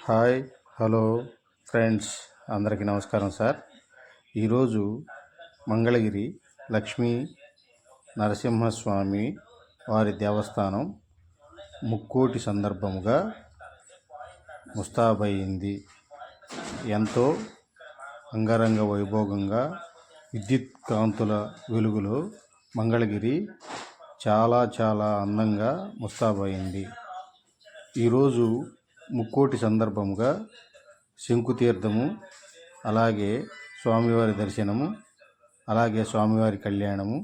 Hi, hello friends, అందరికీ నమస్కారం sir. ఈరోజు మంగళగిరి లక్ష్మీ నరసింహస్వామి వారి దేవస్థానం ముక్కోటి సందర్భముగా ముస్తాబయింది. ఎంతో అంగరంగ వైభోగంగా విద్యుత్ కాంతుల వెలుగులో మంగళగిరి చాలా అందంగా ముస్తాబయింది. ఈరోజు ముక్కోటి సందర్భముగా శంకుతీర్థము, అలాగే స్వామివారి దర్శనము, అలాగే స్వామివారి కళ్యాణము,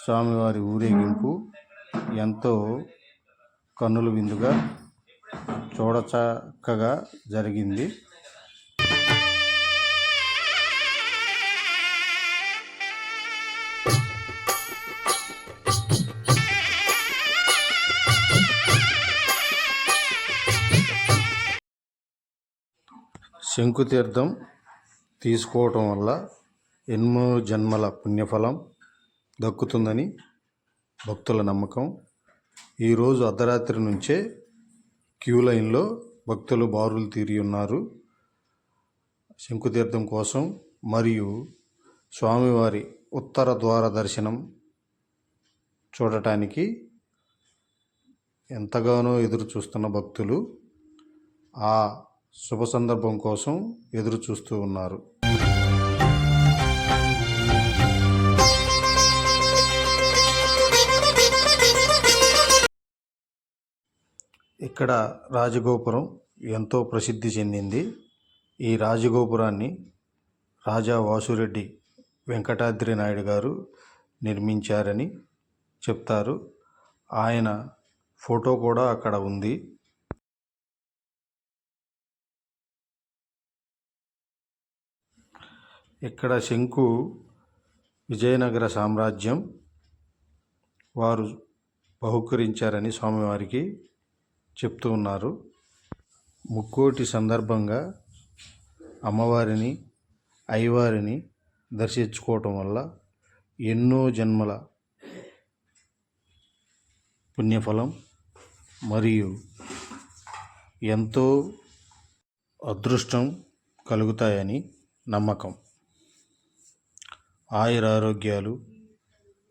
స్వామివారి ఊరేగింపు ఎంతో కన్నుల విందుగా చూడచక్కగా జరిగింది. శంకుతీర్థం తీసుకోవటం వల్ల ఎన్నో జన్మల పుణ్యఫలం దక్కుతుందని భక్తుల నమ్మకం. ఈరోజు అర్ధరాత్రి నుంచే క్యూ లైన్లో భక్తులు బారులు తీరి ఉన్నారు శంకుతీర్థం కోసం. మరియు స్వామివారి ఉత్తర ద్వార దర్శనం చూడటానికి ఎంతగానో ఎదురు చూస్తున్న భక్తులు ఆ శుభ సందర్భం కోసం ఎదురు చూస్తూ ఉన్నారు. ఇక్కడ రాజగోపురం ఎంతో ప్రసిద్ధి చెందింది. ఈ రాజగోపురాన్ని రాజా వాసురెడ్డి వెంకటాద్రి నాయుడు గారు నిర్మించారని చెప్తారు. ఆయన ఫోటో కూడా అక్కడ ఉంది. ఇక్కడ శంకు విజయనగర సామ్రాజ్యం వారు బహుకరించారని స్వామివారికి చెప్తూ ఉన్నారు. ముక్కోటి సందర్భంగా అమ్మవారిని, అయ్యవారిని దర్శించుకోవటం వల్ల ఎన్నో జన్మల పుణ్యఫలం మరియు ఎంతో అదృష్టం కలుగుతాయని నమ్మకం. ఆయురారోగ్యాలు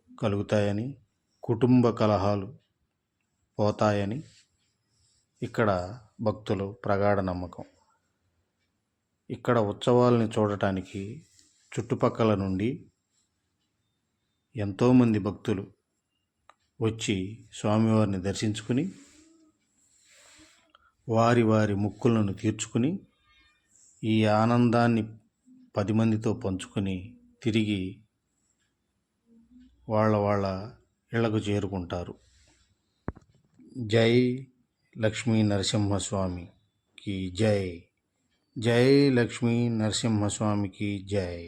కలుగుతాయని, కుటుంబ కలహాలు పోతాయని ఇక్కడ భక్తులు ప్రగాఢ నమ్మకం. ఇక్కడ ఉత్సవాలని చూడటానికి చుట్టుపక్కల నుండి ఎంతోమంది భక్తులు వచ్చి స్వామివారిని దర్శించుకుని వారి మొక్కులను తీర్చుకుని ఈ ఆనందాన్ని 10 మందితో పంచుకొని తిరిగి వాళ్ళ ఇళ్లకు చేరుకుంటారు. జై లక్ష్మీ నరసింహస్వామికి జై. జై లక్ష్మీ నరసింహస్వామికి జై.